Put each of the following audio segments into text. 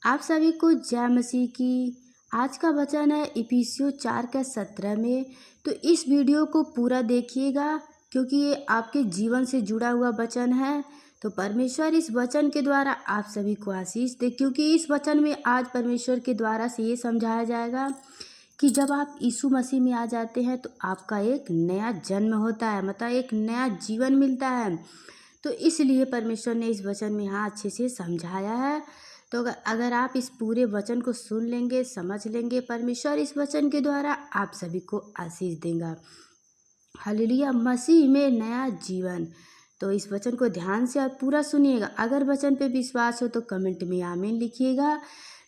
आप सभी को जय मसीह की। आज का वचन है इफिसियों 4:17 में। तो इस वीडियो को पूरा देखिएगा क्योंकि ये आपके जीवन से जुड़ा हुआ वचन है। तो परमेश्वर इस वचन के द्वारा आप सभी को आशीष दे, क्योंकि इस वचन में आज परमेश्वर के द्वारा से ये समझाया जाएगा कि जब आप यीशु मसीह में आ जाते हैं तो आपका एक नया जन्म होता है, मतलब एक नया जीवन मिलता है। तो इसलिए परमेश्वर ने इस वचन में यहाँ अच्छे से समझाया है। तो अगर आप इस पूरे वचन को सुन लेंगे, समझ लेंगे, परमेश्वर इस वचन के द्वारा आप सभी को आशीष देगा। हालेलुया। मसीह में नया जीवन। तो इस वचन को ध्यान से आप पूरा सुनिएगा। अगर वचन पे विश्वास हो तो कमेंट में आमीन लिखिएगा।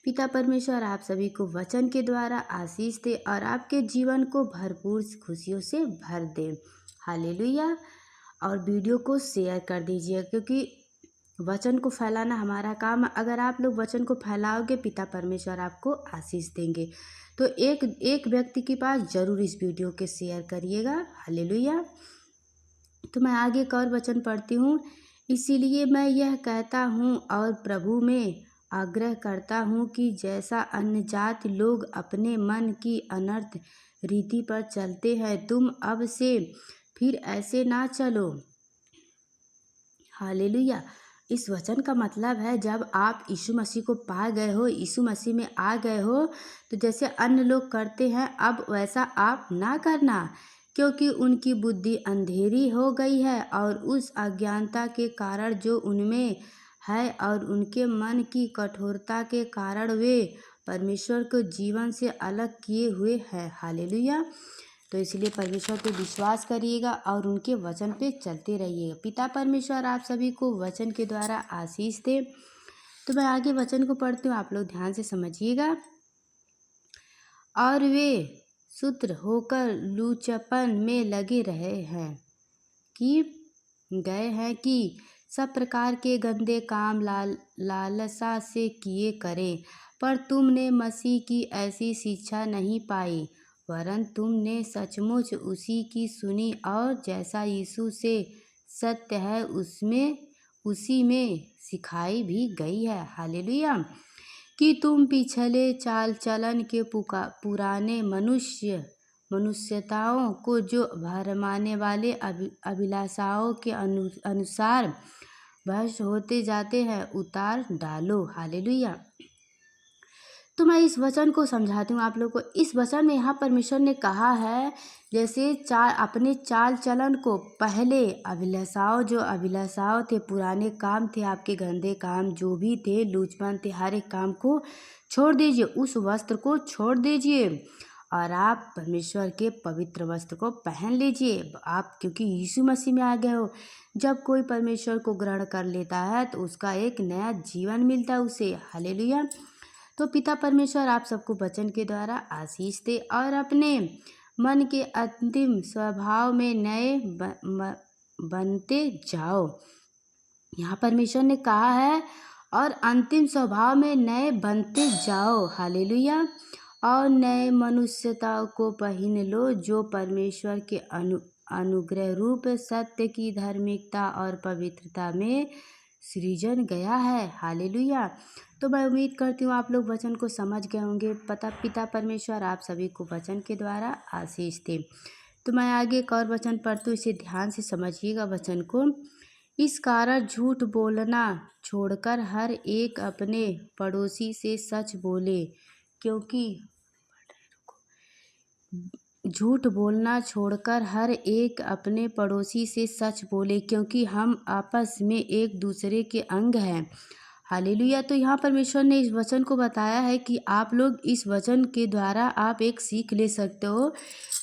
पिता परमेश्वर आप सभी को वचन के द्वारा आशीष दे और आपके जीवन को भरपूर खुशियों से भर दे। हालेलुया। और वीडियो को शेयर कर दीजिए, क्योंकि वचन को फैलाना हमारा काम है। अगर आप लोग वचन को फैलाओगे, पिता परमेश्वर आपको आशीष देंगे। तो एक व्यक्ति के पास जरूर इस वीडियो के शेयर करिएगा। हालेलुया। तो मैं आगे एक और वचन पढ़ती हूँ। इसीलिए मैं यह कहता हूँ और प्रभु में आग्रह करता हूँ कि जैसा अन्य जाति लोग अपने मन की अनर्थ रीति पर चलते हैं, तुम अब से फिर ऐसे ना चलो। हालेलुया। इस वचन का मतलब है, जब आप यीशु मसीह को पा गए हो, यीशु मसीह में आ गए हो, तो जैसे अन्य लोग करते हैं अब वैसा आप ना करना, क्योंकि उनकी बुद्धि अंधेरी हो गई है और उस अज्ञानता के कारण जो उनमें है और उनके मन की कठोरता के कारण वे परमेश्वर को जीवन से अलग किए हुए हैं। हालेलुया। तो इसलिए परमेश्वर पे विश्वास करिएगा और उनके वचन पे चलते रहिएगा। पिता परमेश्वर आप सभी को वचन के द्वारा आशीष दे। तो मैं आगे वचन को पढ़ती हूँ, आप लोग ध्यान से समझिएगा। और वे सूत्र होकर लूचपन में लगे रहे हैं कि सब प्रकार के गंदे काम लालसा से किए करें, पर तुमने मसीह की ऐसी शिक्षा नहीं पाई, वरन तुमने सचमुच उसी की सुनी और जैसा यीशु से सत्य है उसी में सिखाई भी गई है। हालेलुया। कि तुम पिछले चाल चलन के पुराने मनुष्यताओं को जो भरमाने वाले अभिलाषाओं के अनुसार भ्रष्ट होते जाते हैं उतार डालो। हालेलुया। तो मैं इस वचन को समझाती हूँ आप लोग को। इस वचन में यहाँ परमेश्वर ने कहा है, जैसे अपने चाल चलन को, पहले जो अभिलाषाओं थे, पुराने काम थे, आपके गंदे काम जो भी थे, लूचपन थे, हर एक काम को छोड़ दीजिए, उस वस्त्र को छोड़ दीजिए और आप परमेश्वर के पवित्र वस्त्र को पहन लीजिए। आप क्योंकि यीशु मसीह में आ गए हो। जब कोई परमेश्वर को ग्रहण कर लेता है तो उसका एक नया जीवन मिलता है उसे। हालेलुया। तो पिता परमेश्वर आप सबको वचन के द्वारा आशीष दे और अपने मन के अंतिम स्वभाव में नए बनते जाओ। यहाँ परमेश्वर ने कहा है, और अंतिम स्वभाव में नए बनते जाओ। हालेलुया। और नए मनुष्यता को पहन लो, जो परमेश्वर के अनुग्रह रूप सत्य की धार्मिकता और पवित्रता में सृजन गया है। हालेलुया। तो मैं उम्मीद करती हूँ आप लोग वचन को समझ गए होंगे। पिता परमेश्वर आप सभी को वचन के द्वारा आशीष दे। तो मैं आगे एक और वचन पढ़ती हूँ, इसे ध्यान से समझिएगा वचन को। इस कारण झूठ बोलना छोड़कर हर एक अपने पड़ोसी से सच बोले, क्योंकि झूठ बोलना छोड़कर हर एक अपने पड़ोसी से सच बोले, क्योंकि हम आपस में एक दूसरे के अंग हैं। हालेलुया। तो यहाँ परमेश्वर ने इस वचन को बताया है कि आप लोग इस वचन के द्वारा आप एक सीख ले सकते हो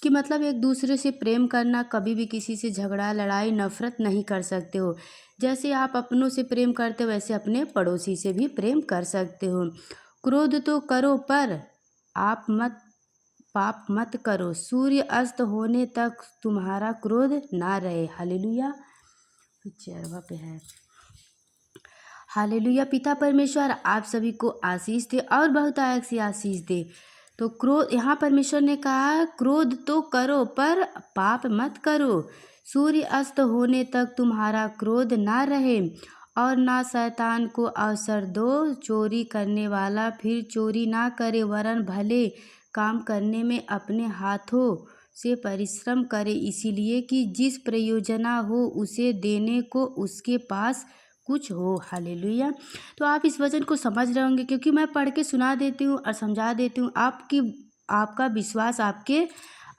कि मतलब एक दूसरे से प्रेम करना, कभी भी किसी से झगड़ा, लड़ाई, नफरत नहीं कर सकते हो। जैसे आप अपनों से प्रेम करते हो वैसे अपने पड़ोसी से भी प्रेम कर सकते हो। क्रोध तो करो पर पाप मत करो। सूर्य अस्त होने तक तुम्हारा क्रोध ना रहे। हालेलुया। चरवा पे है। हालेलुया। पिता परमेश्वर आप सभी को आशीष दे और बहुत सी आशीष दे। तो क्रोध, यहाँ परमेश्वर ने कहा क्रोध तो करो पर पाप मत करो। सूर्य अस्त होने तक तुम्हारा क्रोध ना रहे और ना शैतान को अवसर दो। चोरी करने वाला फिर चोरी ना करे, वरन भले काम करने में अपने हाथों से परिश्रम करे, इसीलिए कि जिस प्रयोजना हो उसे देने को उसके पास कुछ हो। हालेलुया। तो आप इस वचन को समझ रहे होंगे, क्योंकि मैं पढ़ के सुना देती हूँ और समझा देती हूँ। आपका विश्वास आपके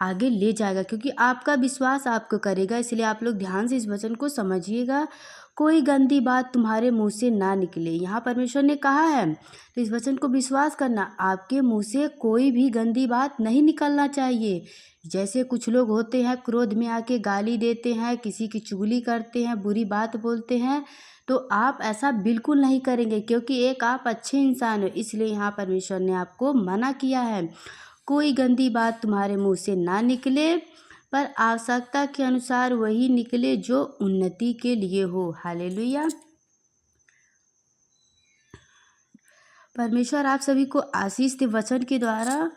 आगे ले जाएगा, क्योंकि आपका विश्वास आपको करेगा। इसलिए आप लोग ध्यान से इस वचन को समझिएगा। कोई गंदी बात तुम्हारे मुंह से ना निकले, यहाँ परमेश्वर ने कहा है। तो इस वचन को विश्वास करना, आपके मुंह से कोई भी गंदी बात नहीं निकलना चाहिए। जैसे कुछ लोग होते हैं, क्रोध में आके गाली देते हैं, किसी की चुगली करते हैं, बुरी बात बोलते हैं, तो आप ऐसा बिल्कुल नहीं करेंगे, क्योंकि एक आप अच्छे इंसान हो। इसलिए यहाँ परमेश्वर ने आपको मना किया है, कोई गंदी बात तुम्हारे मुंह से ना निकले, पर आवश्यकता के अनुसार वही निकले जो उन्नति के लिए हो। हालेलुया। परमेश्वर आप सभी को आशीष दे वचन के द्वारा।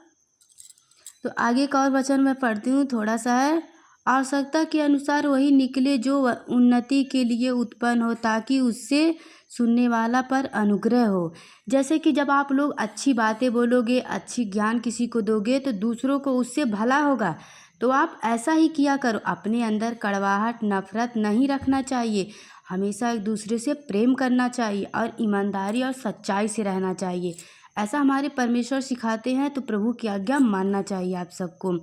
तो आगे का और वचन मैं पढ़ती हूँ, थोड़ा सा है। आवश्यकता के अनुसार वही निकले जो उन्नति के लिए उत्पन्न हो, ताकि उससे सुनने वाला पर अनुग्रह हो। जैसे कि जब आप लोग अच्छी बातें बोलोगे, अच्छी ज्ञान किसी को दोगे, तो दूसरों को उससे भला होगा। तो आप ऐसा ही किया करो। अपने अंदर कड़वाहट, नफरत नहीं रखना चाहिए। हमेशा एक दूसरे से प्रेम करना चाहिए और ईमानदारी और सच्चाई से रहना चाहिए। ऐसा हमारे परमेश्वर सिखाते हैं। तो प्रभु की आज्ञा मानना चाहिए आप सबको।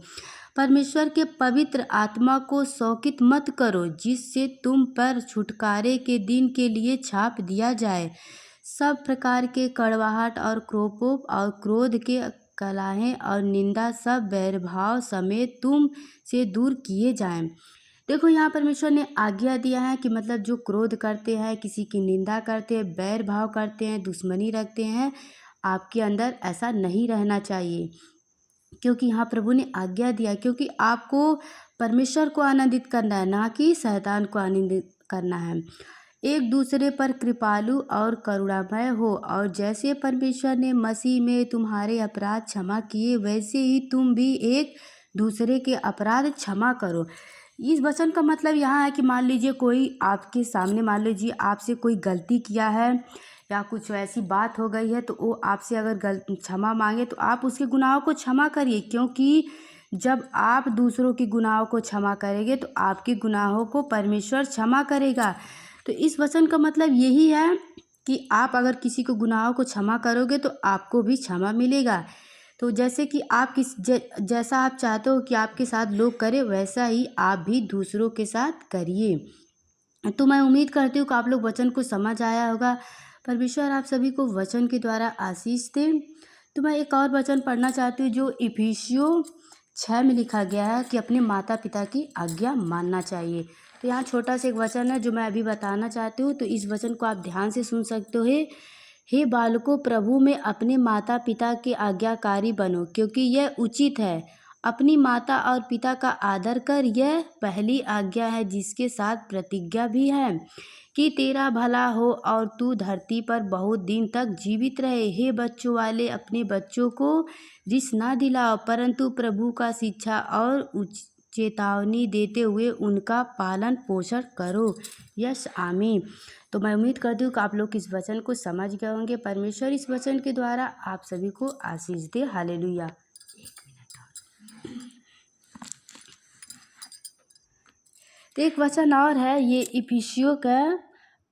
परमेश्वर के पवित्र आत्मा को शौकित मत करो, जिससे तुम पर छुटकारे के दिन के लिए छाप दिया जाए। सब प्रकार के कड़वाहट और क्रोपोप और क्रोध के कलहें और निंदा सब बैरभाव समेत तुम से दूर किए जाएं। देखो, यहाँ परमेश्वर ने आज्ञा दिया है कि मतलब जो क्रोध करते हैं, किसी की निंदा करते हैं, बैर भाव करते हैं, दुश्मनी रखते हैं, आपके अंदर ऐसा नहीं रहना चाहिए। क्योंकि यहाँ प्रभु ने आज्ञा दिया, क्योंकि आपको परमेश्वर को आनंदित करना है, ना कि शैतान को आनंदित करना है। एक दूसरे पर कृपालु और करुणामय हो, और जैसे परमेश्वर ने मसीह में तुम्हारे अपराध क्षमा किए, वैसे ही तुम भी एक दूसरे के अपराध क्षमा करो। इस वचन का मतलब यहाँ है कि मान लीजिए कोई आपके सामने, मान लीजिए आपसे कोई गलती किया है या कुछ ऐसी बात हो गई है, तो वो आपसे अगर क्षमा मांगे, तो आप उसके गुनाहों को क्षमा करिए। क्योंकि जब आप दूसरों के गुनाहों को क्षमा करेंगे, तो आपके गुनाहों को परमेश्वर क्षमा करेगा। तो इस वचन का मतलब यही है कि आप अगर किसी को गुनाहों को क्षमा करोगे, तो आपको भी क्षमा मिलेगा। तो जैसे कि आप जैसा आप चाहते हो कि आपके साथ लोग करें, वैसा ही आप भी दूसरों के साथ करिए। तो मैं उम्मीद करती हूँ कि आप लोग वचन को समझ आया होगा। परमेश्वर आप सभी को वचन के द्वारा आशीष दे। तो मैं एक और वचन पढ़ना चाहती हूँ, जो इफिसियों 6 में लिखा गया है कि अपने माता पिता की आज्ञा मानना चाहिए। तो यहाँ छोटा सा एक वचन है जो मैं अभी बताना चाहती हूँ। तो इस वचन को आप ध्यान से सुन सकते हो। हे बालकों, प्रभु में अपने माता पिता के आज्ञाकारी बनो, क्योंकि यह उचित है। अपनी माता और पिता का आदर कर, यह पहली आज्ञा है, जिसके साथ प्रतिज्ञा भी है कि तेरा भला हो और तू धरती पर बहुत दिन तक जीवित रहे। हे बच्चों वाले, अपने बच्चों को रिस ना दिलाओ, परंतु प्रभु का शिक्षा और चेतावनी देते हुए उनका पालन पोषण करो। यस, आमीन। तो मैं उम्मीद करती हूँ कि आप लोग इस वचन को समझ गए होंगे। परमेश्वर इस वचन के द्वारा आप सभी को आशीष दे। हालेलुया। तो एक वचन और है, ये इफिसियों का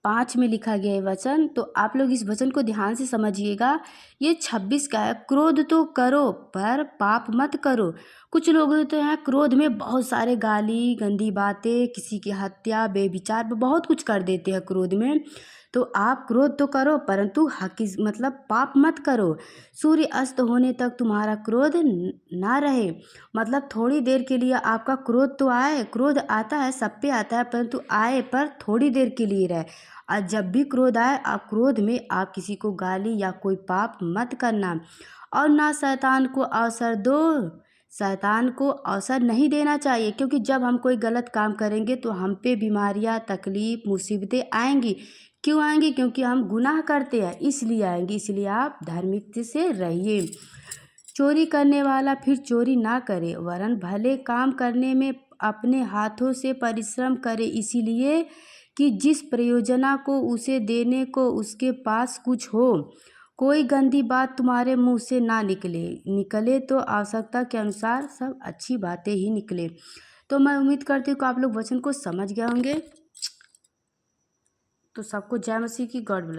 5 में लिखा गया है वचन। तो आप लोग इस वचन को ध्यान से समझिएगा। ये 26 का है। क्रोध तो करो, पर पाप मत करो। कुछ लोग होते हैं, क्रोध में बहुत सारे गाली, गंदी बातें, किसी की हत्या, बेविचार, बहुत कुछ कर देते हैं क्रोध में। तो आप क्रोध तो करो, परंतु मतलब पाप मत करो। सूर्य अस्त होने तक तुम्हारा क्रोध ना रहे। मतलब थोड़ी देर के लिए आपका क्रोध तो आए, क्रोध आता है, सब पे आता है, परंतु आए पर थोड़ी देर के लिए रहे। और जब भी क्रोध आए, आप क्रोध में आप किसी को गाली या कोई पाप मत करना। और ना शैतान को अवसर दो। शैतान को अवसर नहीं देना चाहिए, क्योंकि जब हम कोई गलत काम करेंगे तो हम पे बीमारियां, तकलीफ, मुसीबतें आएंगी। क्यों आएंगी? क्योंकि हम गुनाह करते हैं, इसलिए आएंगी। इसलिए आप धार्मिकता से रहिए। चोरी करने वाला फिर चोरी ना करे, वरन भले काम करने में अपने हाथों से परिश्रम करे, इसीलिए कि जिस प्रयोजना को उसे देने को उसके पास कुछ हो। कोई गंदी बात तुम्हारे मुंह से ना निकले तो आवश्यकता के अनुसार सब अच्छी बातें ही निकले। तो मैं उम्मीद करती हूँ कि आप लोग वचन को समझ गए होंगे। तो सबको जय मसीह की, गॉड ब्लेस।